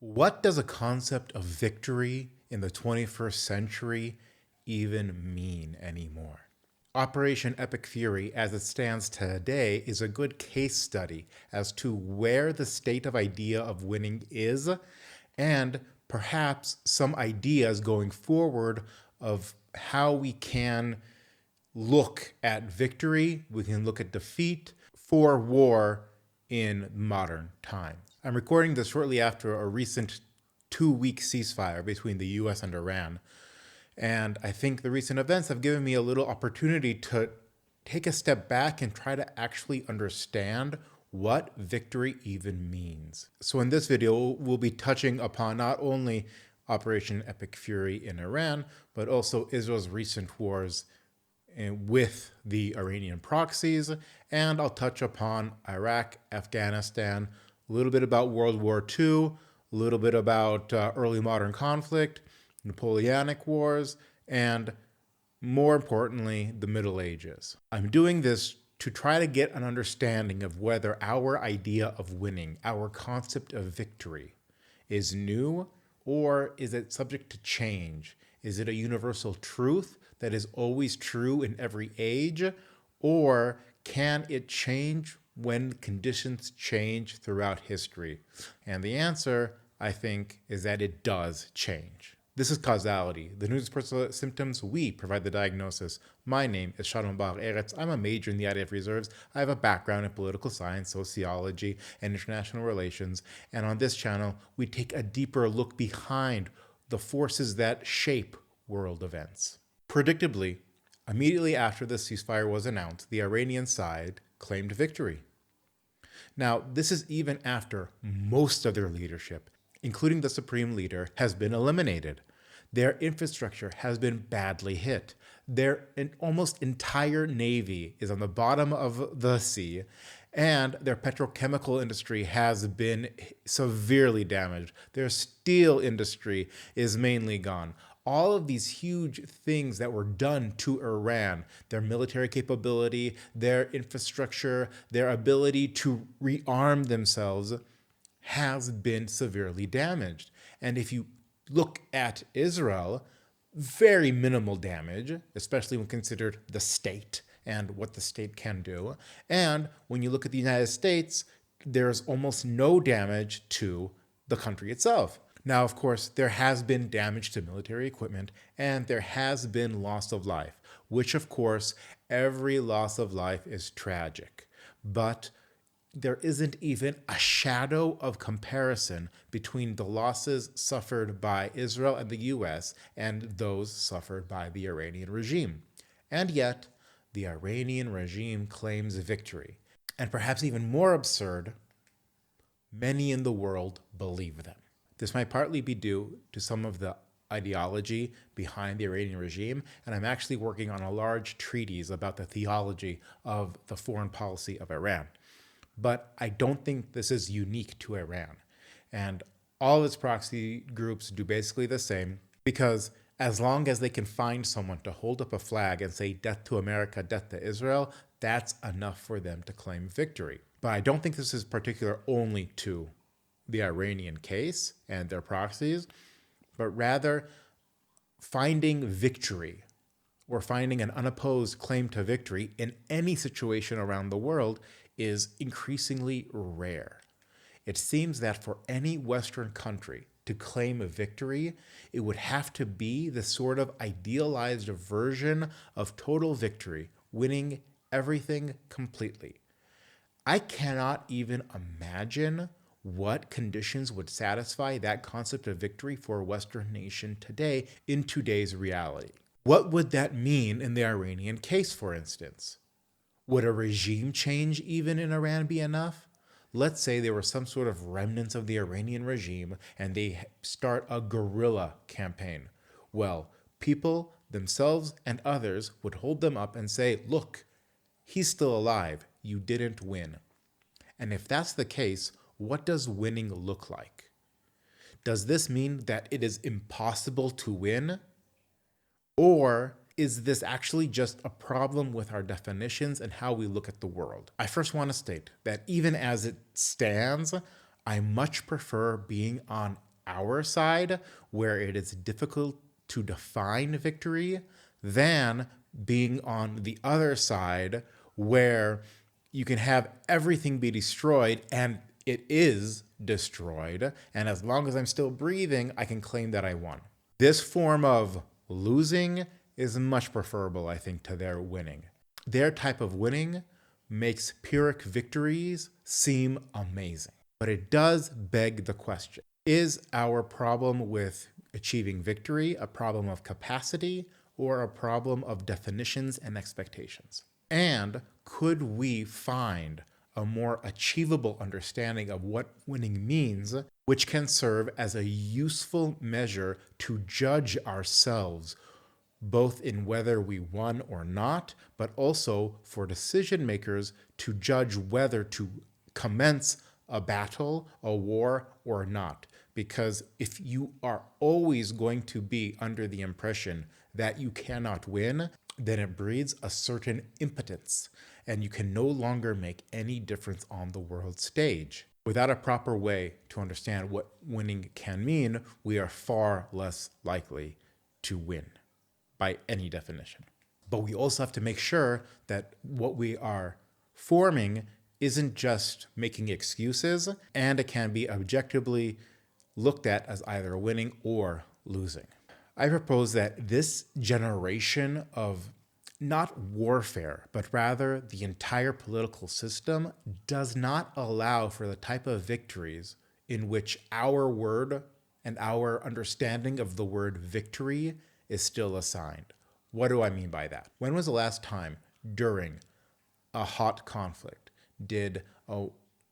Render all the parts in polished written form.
What does a concept of victory in the 21st century even mean anymore? Operation Epic Fury, as it stands today, is a good case study as to where the state of idea of winning is, and perhaps some ideas going forward of how we can look at victory, we can look at defeat for war in modern times. I'm recording this shortly after a recent 2-week ceasefire between the US and Iran. And I think the recent events have given me a little opportunity to take a step back and try to actually understand what victory even means. So in this video, we'll be touching upon not only Operation Epic Fury in Iran, but also Israel's recent wars with the Iranian proxies, and I'll touch upon Iraq, Afghanistan, a little bit about World War II, a little bit about early modern conflict, Napoleonic Wars, and more importantly, the Middle Ages. I'm doing this to try to get an understanding of whether our idea of winning, our concept of victory, is new or is it subject to change? Is it a universal truth that is always true in every age, or can it change when conditions change throughout history? And the answer, I think, is that it does change. This is Causality, the news of personal symptoms. We provide the diagnosis. My name is Shalom Bar Eretz. I'm a major in the IDF reserves. I have a background in political science, sociology, and international relations. And on this channel, we take a deeper look behind the forces that shape world events. Predictably, immediately after the ceasefire was announced, the Iranian side claimed victory. Now, this is even after most of their leadership, including the supreme leader, has been eliminated. Their infrastructure has been badly hit. Their almost entire navy is on the bottom of the sea, and their petrochemical industry has been severely damaged. Their steel industry is mainly gone. All of these huge things that were done to Iran, their military capability, their infrastructure, their ability to rearm themselves, has been severely damaged. And if you look at Israel, very minimal damage, especially when considered the state and what the state can do. And when you look at the United States, there's almost no damage to the country itself. Now, of course, there has been damage to military equipment and there has been loss of life, which, of course, every loss of life is tragic. But there isn't even a shadow of comparison between the losses suffered by Israel and the US and those suffered by the Iranian regime. And yet, the Iranian regime claims victory. And perhaps even more absurd, many in the world believe them. This might partly be due to some of the ideology behind the Iranian regime, and I'm actually working on a large treatise about the theology of the foreign policy of Iran. But I don't think this is unique to Iran. And all of its proxy groups do basically the same, because as long as they can find someone to hold up a flag and say death to America, death to Israel, that's enough for them to claim victory. But I don't think this is particular only to the Iranian case and their proxies, but rather finding victory or finding an unopposed claim to victory in any situation around the world is increasingly rare. It seems that for any Western country to claim a victory, it would have to be the sort of idealized version of total victory, winning everything completely. I cannot even imagine what conditions would satisfy that concept of victory for a Western nation today in today's reality. What would that mean in the Iranian case, for instance? Would a regime change even in Iran be enough? Let's say there were some sort of remnants of the Iranian regime and they start a guerrilla campaign. Well, people themselves and others would hold them up and say, look, he's still alive. You didn't win. And if that's the case, what does winning look like? Does this mean that it is impossible to win? Or is this actually just a problem with our definitions and how we look at the world? I first want to state that even as it stands, I much prefer being on our side, where it is difficult to define victory, than being on the other side, where you can have everything be destroyed and it is destroyed. And as long as I'm still breathing, I can claim that I won. This form of losing is much preferable, I think, to their winning. Their type of winning makes Pyrrhic victories seem amazing. But it does beg the question, is our problem with achieving victory a problem of capacity or a problem of definitions and expectations? And could we find a more achievable understanding of what winning means, which can serve as a useful measure to judge ourselves, both in whether we won or not, but also for decision makers to judge whether to commence a battle, a war, or not? Because if you are always going to be under the impression that you cannot win, then it breeds a certain impotence, and you can no longer make any difference on the world stage. Without a proper way to understand what winning can mean, we are far less likely to win by any definition. But we also have to make sure that what we are forming isn't just making excuses, and it can be objectively looked at as either winning or losing. I propose that this generation of not warfare, but rather the entire political system does not allow for the type of victories in which our word and our understanding of the word victory is still assigned. What do I mean by that? When was the last time during a hot conflict did a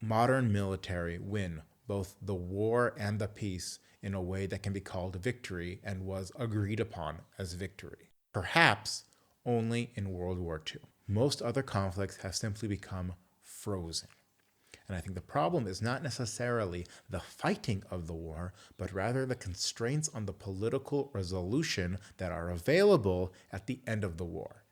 modern military win both the war and the peace in a way that can be called victory and was agreed upon as victory? Perhaps only in World War II. Most other conflicts have simply become frozen. And I think the problem is not necessarily the fighting of the war, but rather the constraints on the political resolution that are available at the end of the war.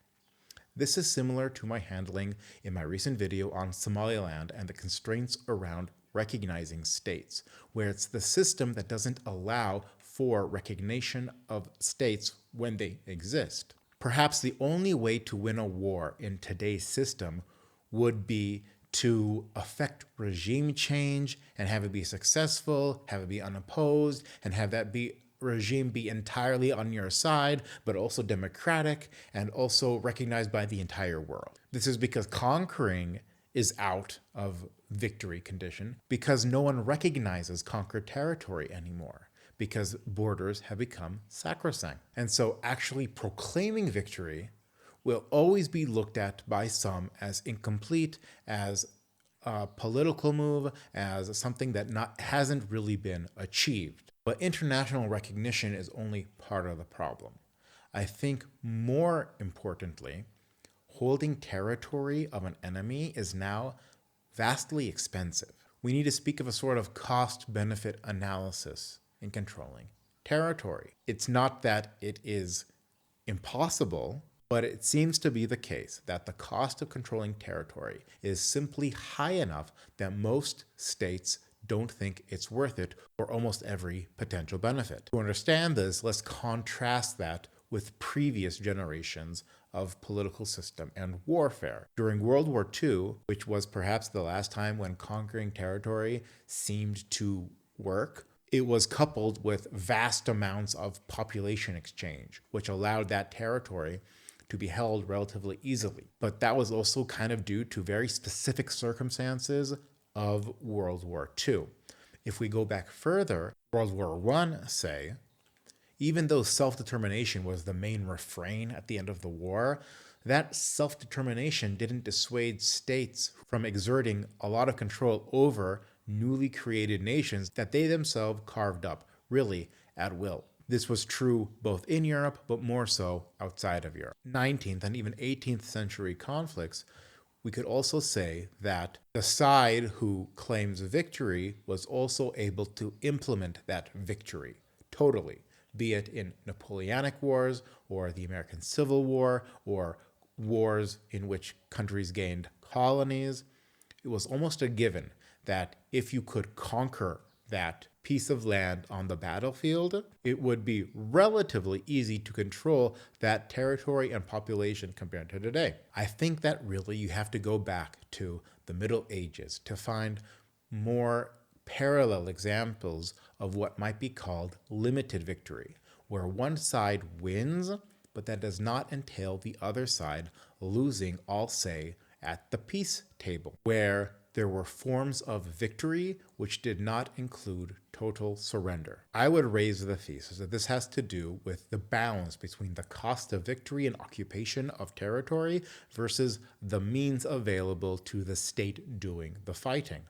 This is similar to my handling in my recent video on Somaliland and the constraints around recognizing states, where it's the system that doesn't allow for recognition of states when they exist. Perhaps the only way to win a war in today's system would be to affect regime change and have it be successful, have it be unopposed, and have that regime be entirely on your side, but also democratic and also recognized by the entire world. This is because conquering is out of victory condition, because no one recognizes conquered territory anymore, because borders have become sacrosanct. And so actually proclaiming victory will always be looked at by some as incomplete, as a political move, as something that hasn't really been achieved. But international recognition is only part of the problem. I think more importantly, holding territory of an enemy is now vastly expensive. We need to speak of a sort of cost-benefit analysis in controlling territory. It's not that it is impossible, but it seems to be the case that the cost of controlling territory is simply high enough that most states don't think it's worth it for almost every potential benefit. To understand this, let's contrast that with previous generations of political system and warfare. During World War II, which was perhaps the last time when conquering territory seemed to work, it was coupled with vast amounts of population exchange, which allowed that territory to be held relatively easily. But that was also kind of due to very specific circumstances of World War II. If we go back further, World War I, say, even though self-determination was the main refrain at the end of the war, that self-determination didn't dissuade states from exerting a lot of control over newly created nations that they themselves carved up, really at will. This was true both in Europe, but more so outside of Europe. 19th and even 18th century conflicts, we could also say that the side who claims victory was also able to implement that victory totally, be it in Napoleonic Wars or the American Civil War or wars in which countries gained colonies. It was almost a given that if you could conquer that piece of land on the battlefield, it would be relatively easy to control that territory and population compared to today. I think that really you have to go back to the Middle Ages to find more parallel examples of what might be called limited victory, where one side wins, but that does not entail the other side losing all say at the peace table, where there were forms of victory which did not include total surrender. I would raise the thesis that this has to do with the balance between the cost of victory and occupation of territory versus the means available to the state doing the fighting.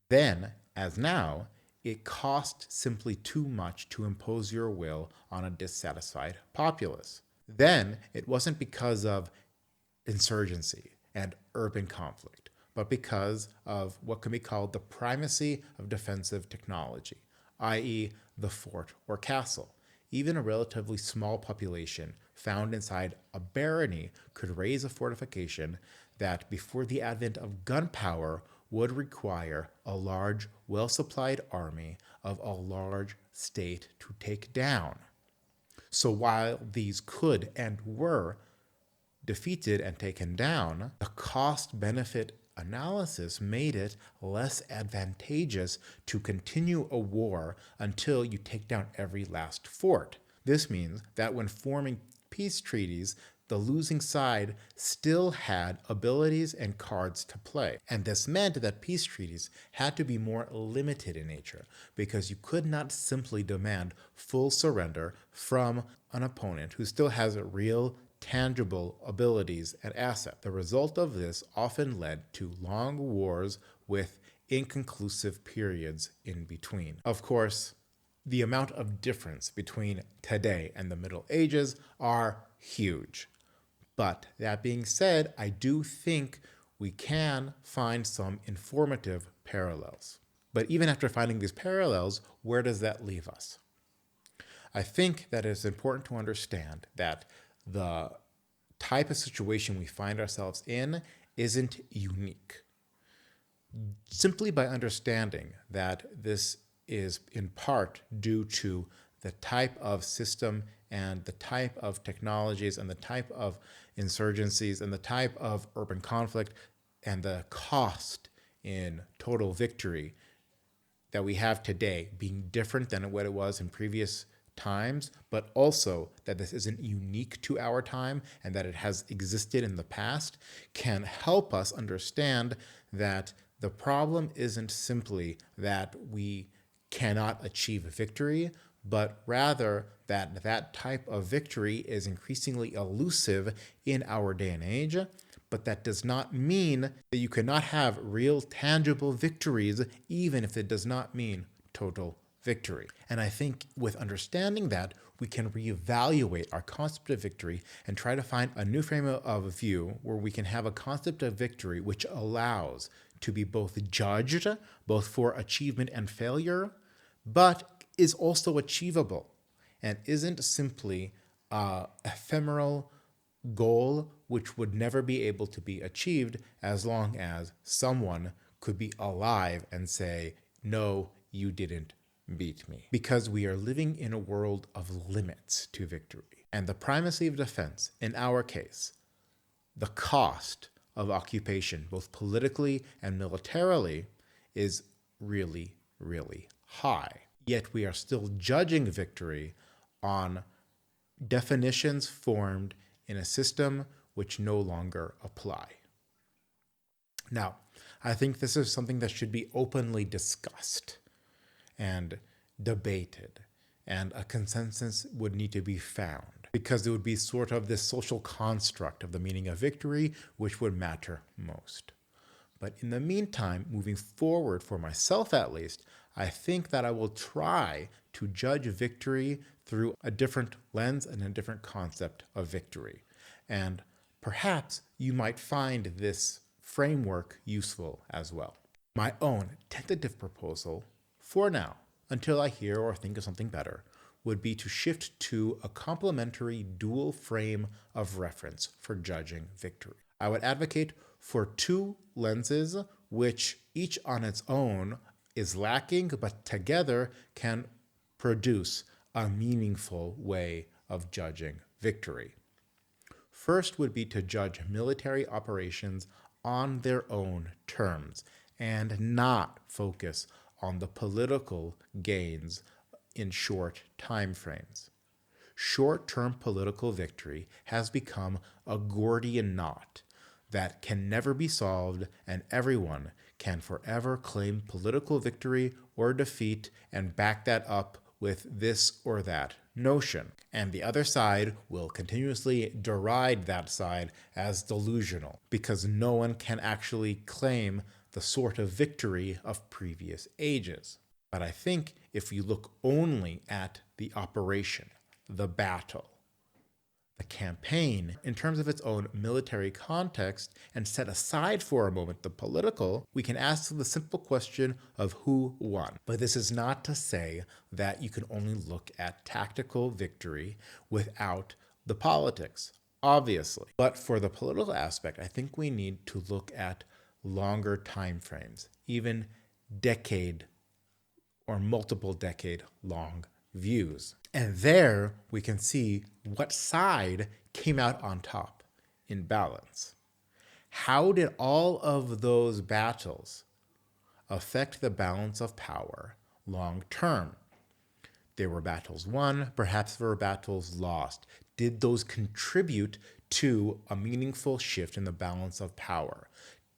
Then, as now, it cost simply too much to impose your will on a dissatisfied populace. Then, it wasn't because of insurgency and urban conflict, but because of what can be called the primacy of defensive technology, i.e., the fort or castle. Even a relatively small population found inside a barony could raise a fortification that, before the advent of gunpowder, would require a large, well-supplied army of a large state to take down. So while these could and were defeated and taken down, the cost-benefit analysis made it less advantageous to continue a war until you take down every last fort. This means that when forming peace treaties, the losing side still had abilities and cards to play. And this meant that peace treaties had to be more limited in nature, because you could not simply demand full surrender from an opponent who still has real tangible abilities and assets. The result of this often led to long wars with inconclusive periods in between. Of course, the amount of difference between today and the Middle Ages are huge. But that being said, I do think we can find some informative parallels. But even after finding these parallels, where does that leave us? I think that it's important to understand that the type of situation we find ourselves in isn't unique. Simply by understanding that this is in part due to the type of system and the type of technologies and the type of insurgencies and the type of urban conflict and the cost in total victory that we have today being different than what it was in previous times, but also that this isn't unique to our time and that it has existed in the past, can help us understand that the problem isn't simply that we cannot achieve victory, but rather that that type of victory is increasingly elusive in our day and age. But that does not mean that you cannot have real tangible victories, even if it does not mean total victory. And I think with understanding that, we can reevaluate our concept of victory and try to find a new frame of view where we can have a concept of victory which allows to be both judged, both for achievement and failure, but is also achievable and isn't simply an ephemeral goal which would never be able to be achieved as long as someone could be alive and say, no, you didn't beat me. Because we are living in a world of limits to victory. And the primacy of defense, in our case, the cost of occupation, both politically and militarily, is really, really high. Yet we are still judging victory on definitions formed in a system which no longer apply. Now, I think this is something that should be openly discussed and debated, and a consensus would need to be found, because it would be sort of this social construct of the meaning of victory which would matter most. But in the meantime, moving forward, for myself at least, I think that I will try to judge victory through a different lens and a different concept of victory. And perhaps you might find this framework useful as well. My own tentative proposal, for now, until I hear or think of something better, would be to shift to a complementary dual frame of reference for judging victory. I would advocate for two lenses which each on its own is lacking, but together can produce a meaningful way of judging victory. First would be to judge military operations on their own terms and not focus on the political gains in short time frames. Short-term political victory has become a Gordian knot that can never be solved, and everyone can forever claim political victory or defeat and back that up with this or that notion. And the other side will continuously deride that side as delusional, because no one can actually claim the sort of victory of previous ages. But I think if you look only at the operation, the battle, the campaign, in terms of its own military context, and set aside for a moment the political, we can ask the simple question of who won. But this is not to say that you can only look at tactical victory without the politics, obviously. But for the political aspect, I think we need to look at longer time frames, even decade or multiple decade long views. And there we can see what side came out on top in balance. How did all of those battles affect the balance of power long term? There were battles won, perhaps there were battles lost. Did those contribute to a meaningful shift in the balance of power?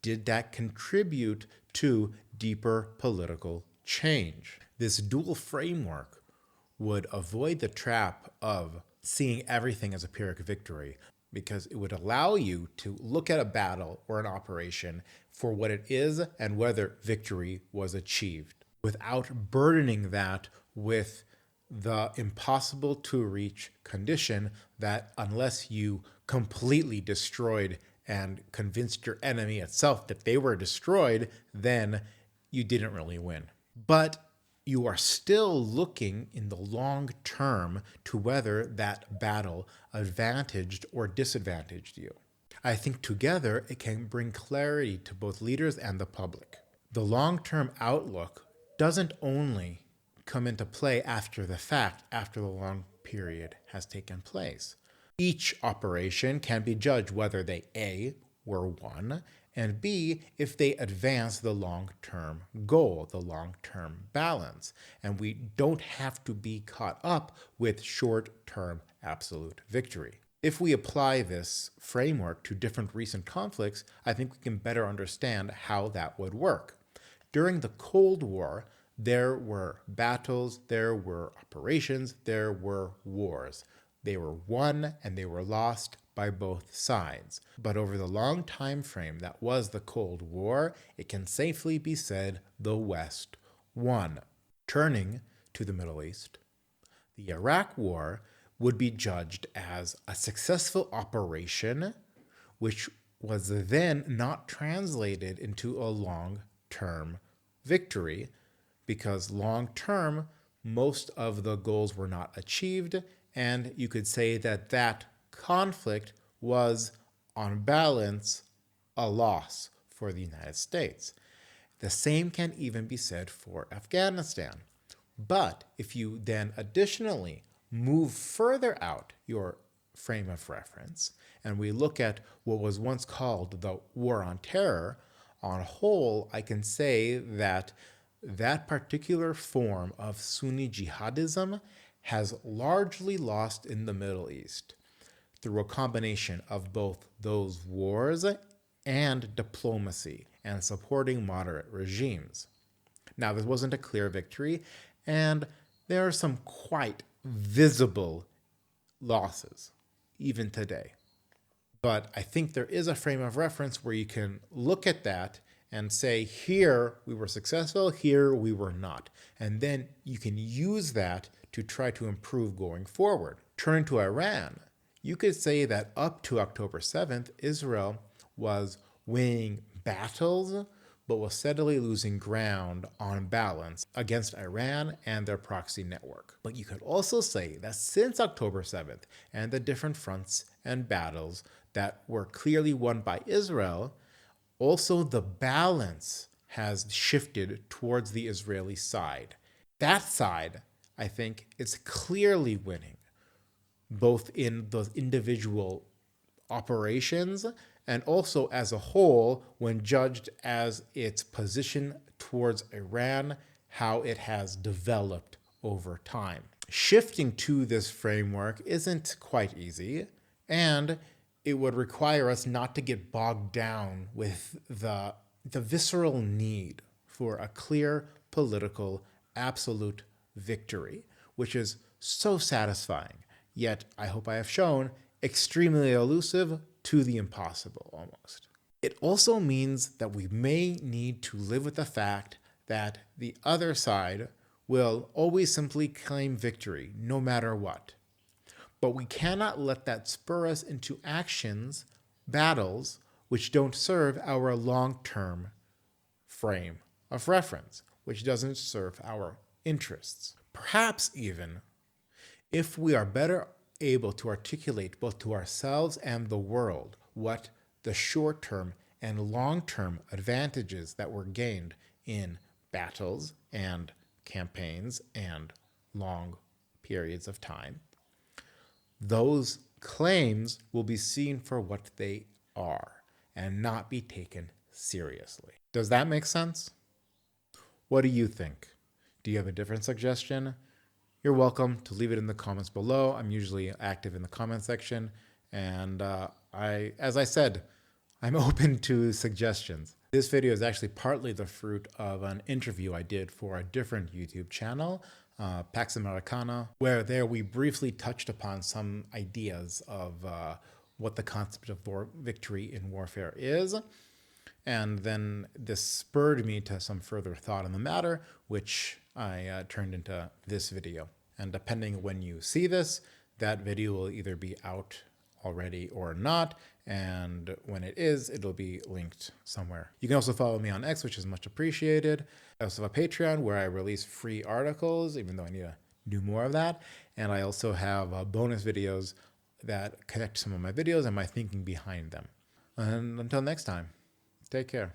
Did that contribute to deeper political change? This dual framework would avoid the trap of seeing everything as a Pyrrhic victory, because it would allow you to look at a battle or an operation for what it is and whether victory was achieved, without burdening that with the impossible to reach condition that unless you completely destroyed and convinced your enemy itself that they were destroyed, then you didn't really win. But you are still looking in the long term to whether that battle advantaged or disadvantaged you. I think together it can bring clarity to both leaders and the public. The long-term outlook doesn't only come into play after the fact, after the long period has taken place. Each operation can be judged whether they A, were won, and B, if they advance the long-term goal, the long-term balance. And we don't have to be caught up with short-term absolute victory. If we apply this framework to different recent conflicts, I think we can better understand how that would work. During the Cold War, there were battles, there were operations, there were wars. They were won and they were lost by both sides. But over the long time frame that was the Cold War, it can safely be said the West won. Turning to the Middle East, the Iraq War would be judged as a successful operation, which was then not translated into a long-term victory, because long-term, most of the goals were not achieved, and you could say that that conflict was, on balance, a loss for the United States. The same can even be said for Afghanistan. But if you then additionally move further out your frame of reference, and we look at what was once called the War on Terror, on whole, I can say that that particular form of Sunni jihadism has largely lost in the Middle East through a combination of both those wars and diplomacy and supporting moderate regimes. Now, this wasn't a clear victory, and there are some quite visible losses, even today. But I think there is a frame of reference where you can look at that and say, here we were successful, here we were not. And then you can use that to try to improve going forward. Turning to Iran, you could say that up to October 7th, Israel was winning battles, but was steadily losing ground on balance against Iran and their proxy network. But you could also say that since October 7th and the different fronts and battles that were clearly won by Israel, also the balance has shifted towards the Israeli side. That side, I think, is clearly winning, both in those individual operations and also as a whole when judged as its position towards Iran, how it has developed over time. Shifting to this framework isn't quite easy, and it would require us not to get bogged down with the visceral need for a clear political absolute victory, which is so satisfying, yet I hope I have shown extremely elusive to the impossible almost. It also means that we may need to live with the fact that the other side will always simply claim victory no matter what. But we cannot let that spur us into actions, battles, which don't serve our long-term frame of reference, which doesn't serve our interests. Perhaps even, if we are better able to articulate both to ourselves and the world what the short-term and long-term advantages that were gained in battles and campaigns and long periods of time, those claims will be seen for what they are and not be taken seriously. Does that make sense? What do you think? Do you have a different suggestion? You're welcome to leave it in the comments below. I'm usually active in the comment section, and as I said, I'm open to suggestions. This video is actually partly the fruit of an interview I did for a different YouTube channel, Pax Americana, where there we briefly touched upon some ideas of what the concept of victory in warfare is. And then this spurred me to some further thought on the matter, which I turned into this video. And depending when you see this, that video will either be out already or not. And when it is, it'll be linked somewhere. You can also follow me on X, which is much appreciated. I also have a Patreon where I release free articles, even though I need to do more of that. And I also have bonus videos that connect some of my videos and my thinking behind them. And until next time, take care.